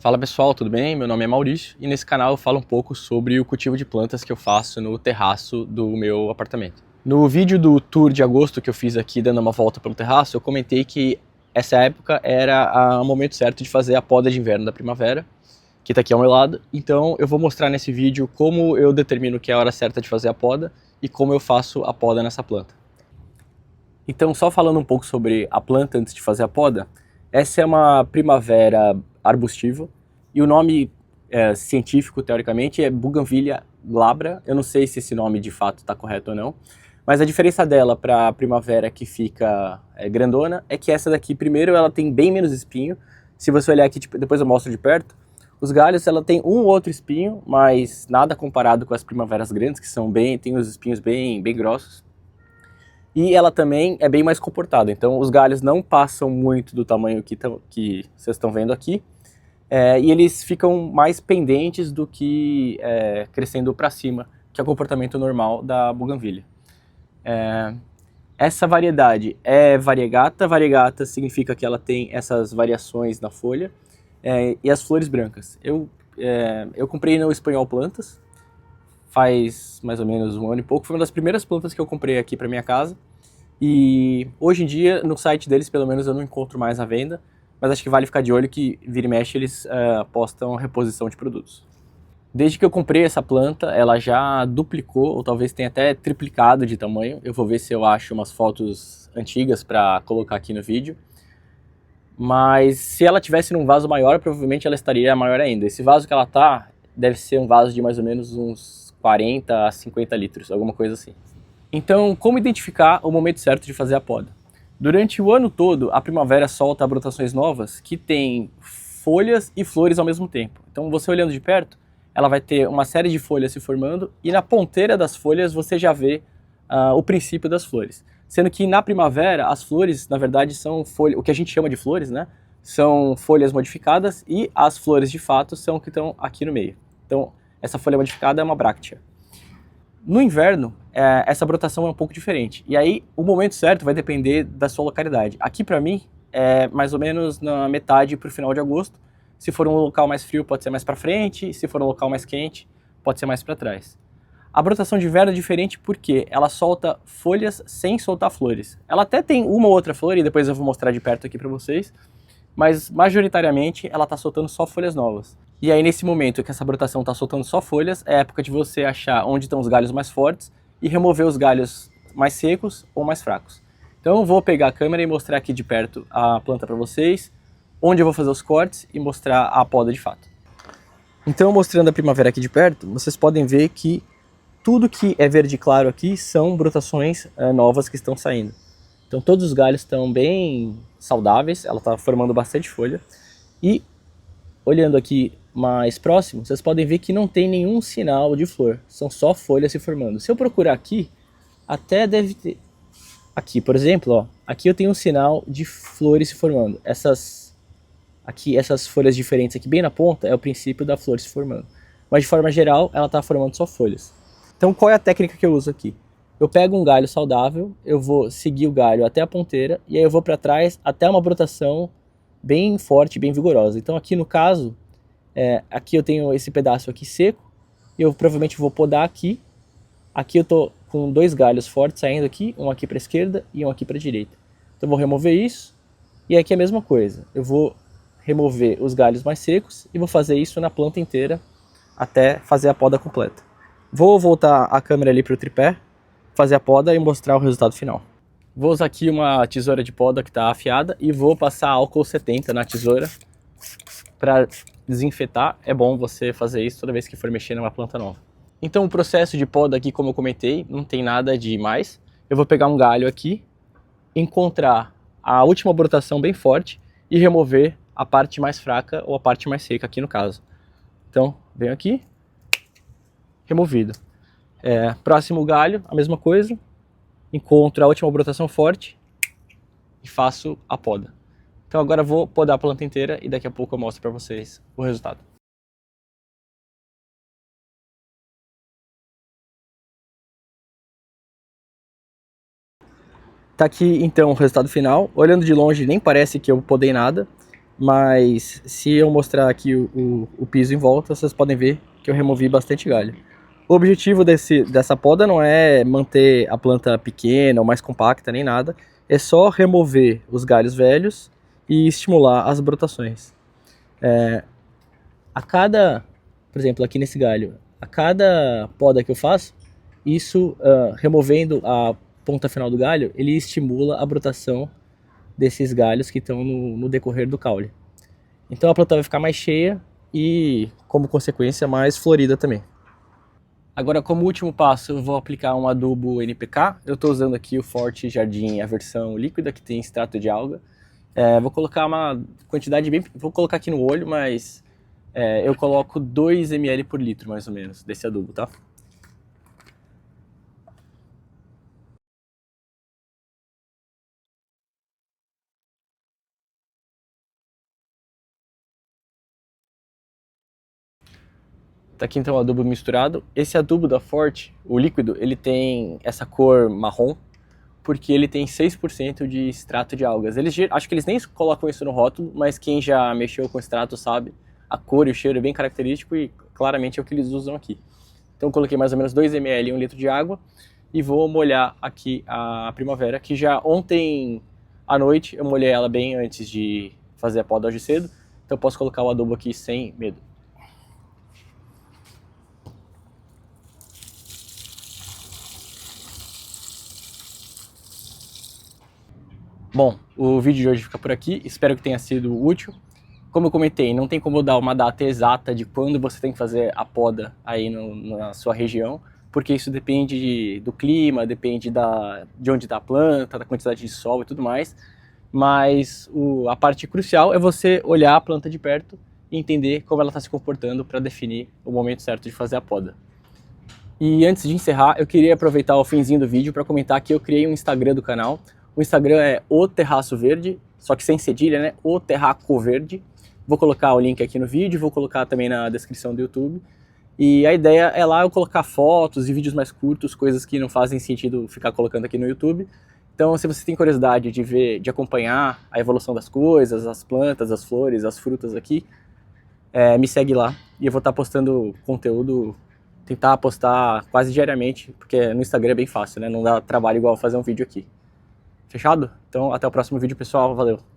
Fala pessoal, tudo bem? Meu nome é Maurício e nesse canal eu falo um pouco sobre o cultivo de plantas que eu faço no terraço do meu apartamento. No vídeo do tour de agosto que eu fiz aqui dando uma volta pelo terraço, eu comentei que essa época era o momento certo de fazer a poda de inverno da primavera, que está aqui ao meu lado. Então eu vou mostrar nesse vídeo como eu determino que é a hora certa de fazer a poda e como eu faço a poda nessa planta. Então, só falando um pouco sobre a planta antes de fazer a poda, essa é uma primavera arbustiva e o nome científico, teoricamente, é Bougainvillea glabra. Eu não sei se esse nome de fato está correto ou não, mas a diferença dela para a primavera que fica grandona é que essa daqui, primeiro, ela tem bem menos espinho. Se você olhar aqui, depois eu mostro de perto, os galhos ela tem um ou outro espinho, mas nada comparado com as primaveras grandes, que são tem os espinhos bem grossos. E ela também é bem mais comportada, então os galhos não passam muito do tamanho que vocês estão vendo aqui, e eles ficam mais pendentes do que crescendo para cima, que é o comportamento normal da Bougainvillea. Essa variedade é variegata. Variegata significa que ela tem essas variações na folha e as flores brancas. Eu comprei no Espanhol Plantas, faz mais ou menos um ano e pouco. Foi uma das primeiras plantas que eu comprei aqui para minha casa. E hoje em dia, no site deles, pelo menos, eu não encontro mais à venda. Mas acho que vale ficar de olho que, vira e mexe, eles postam reposição de produtos. Desde que eu comprei essa planta, ela já duplicou, ou talvez tenha até triplicado de tamanho. Eu vou ver se eu acho umas fotos antigas para colocar aqui no vídeo. Mas se ela tivesse num vaso maior, provavelmente ela estaria maior ainda. Esse vaso que ela tá deve ser um vaso de mais ou menos uns 40 a 50 litros, alguma coisa assim. Então, como identificar o momento certo de fazer a poda? Durante o ano todo, a primavera solta brotações novas que têm folhas e flores ao mesmo tempo. Então, você olhando de perto, ela vai ter uma série de folhas se formando e na ponteira das folhas você já vê o princípio das flores. Sendo que na primavera, as flores, na verdade, são o que a gente chama de flores, né? São folhas modificadas e as flores, de fato, são o que estão aqui no meio. Então, essa folha modificada é uma bráctea. No inverno, essa brotação é um pouco diferente. E aí, o momento certo vai depender da sua localidade. Aqui, para mim, é mais ou menos na metade para o final de agosto. Se for um local mais frio, pode ser mais para frente. Se for um local mais quente, pode ser mais para trás. A brotação de inverno é diferente porque ela solta folhas sem soltar flores. Ela até tem uma ou outra flor, e depois eu vou mostrar de perto aqui para vocês. Mas, majoritariamente, ela está soltando só folhas novas. E aí, nesse momento que essa brotação está soltando só folhas, é a época de você achar onde estão os galhos mais fortes e remover os galhos mais secos ou mais fracos. Então eu vou pegar a câmera e mostrar aqui de perto a planta para vocês, onde eu vou fazer os cortes e mostrar a poda de fato. Então, mostrando a primavera aqui de perto, vocês podem ver que tudo que é verde claro aqui são brotações novas que estão saindo. Então todos os galhos estão bem saudáveis, ela está formando bastante folha. E olhando aqui mais próximo, vocês podem ver que não tem nenhum sinal de flor, são só folhas se formando. Se eu procurar aqui, até deve ter... Aqui, por exemplo, ó, aqui eu tenho um sinal de flores se formando. Essas folhas diferentes aqui bem na ponta é o princípio da flor se formando. Mas de forma geral, ela está formando só folhas. Então qual é a técnica que eu uso aqui? Eu pego um galho saudável, eu vou seguir o galho até a ponteira e aí eu vou para trás até uma brotação bem forte, bem vigorosa. Então aqui no caso, aqui eu tenho esse pedaço aqui seco, e eu provavelmente vou podar aqui. Aqui eu tô com dois galhos fortes saindo aqui, um aqui para a esquerda e um aqui para a direita. Então eu vou remover isso, e aqui é a mesma coisa. Eu vou remover os galhos mais secos e vou fazer isso na planta inteira até fazer a poda completa. Vou voltar a câmera ali para o tripé, fazer a poda e mostrar o resultado final. Vou usar aqui uma tesoura de poda que está afiada e vou passar álcool 70 na tesoura para desinfetar. É bom você fazer isso toda vez que for mexer numa planta nova. Então o processo de poda aqui, como eu comentei, não tem nada de mais. Eu vou pegar um galho aqui, encontrar a última brotação bem forte e remover a parte mais fraca ou a parte mais seca aqui no caso. Então venho aqui, removido. Próximo galho, a mesma coisa. Encontro a última brotação forte e faço a poda. Então agora eu vou podar a planta inteira e daqui a pouco eu mostro para vocês o resultado. Tá aqui então o resultado final. Olhando de longe nem parece que eu podei nada, mas se eu mostrar aqui o piso em volta, vocês podem ver que eu removi bastante galho. O objetivo dessa poda não é manter a planta pequena ou mais compacta, nem nada, é só remover os galhos velhos e estimular as brotações. Por exemplo, aqui nesse galho, a cada poda que eu faço, isso, removendo a ponta final do galho, ele estimula a brotação desses galhos que estão no decorrer do caule. Então a planta vai ficar mais cheia e, como consequência, mais florida também. Agora, como último passo, eu vou aplicar um adubo NPK. Eu estou usando aqui o Forte Jardim, a versão líquida, que tem extrato de alga. Vou colocar uma quantidade bem... Vou colocar aqui no olho, mas eu coloco 2 ml por litro, mais ou menos, desse adubo, tá? Tá aqui então o adubo misturado. Esse adubo da Forte, o líquido, ele tem essa cor marrom, porque ele tem 6% de extrato de algas. Acho que eles nem colocam isso no rótulo, mas quem já mexeu com extrato sabe, a cor e o cheiro é bem característico e claramente é o que eles usam aqui. Então eu coloquei mais ou menos 2 ml em 1 litro de água e vou molhar aqui a primavera, que já ontem à noite eu molhei ela bem antes de fazer a poda hoje cedo, então eu posso colocar o adubo aqui sem medo. Bom, o vídeo de hoje fica por aqui, espero que tenha sido útil. Como eu comentei, não tem como dar uma data exata de quando você tem que fazer a poda aí na sua região, porque isso depende do clima, depende de onde está a planta, da quantidade de sol e tudo mais. Mas a parte crucial é você olhar a planta de perto e entender como ela está se comportando para definir o momento certo de fazer a poda. E antes de encerrar, eu queria aproveitar o finzinho do vídeo para comentar que eu criei um Instagram do canal. O Instagram é O Terraço Verde, só que sem cedilha, né? O Terraco Verde. Vou colocar o link aqui no vídeo, vou colocar também na descrição do YouTube. E a ideia é lá eu colocar fotos e vídeos mais curtos, coisas que não fazem sentido ficar colocando aqui no YouTube. Então, se você tem curiosidade de ver, de acompanhar a evolução das coisas, as plantas, as flores, as frutas aqui, me segue lá. E eu vou estar postando conteúdo, tentar postar quase diariamente, porque no Instagram é bem fácil, né? Não dá trabalho igual fazer um vídeo aqui. Fechado? Então, até o próximo vídeo, pessoal. Valeu!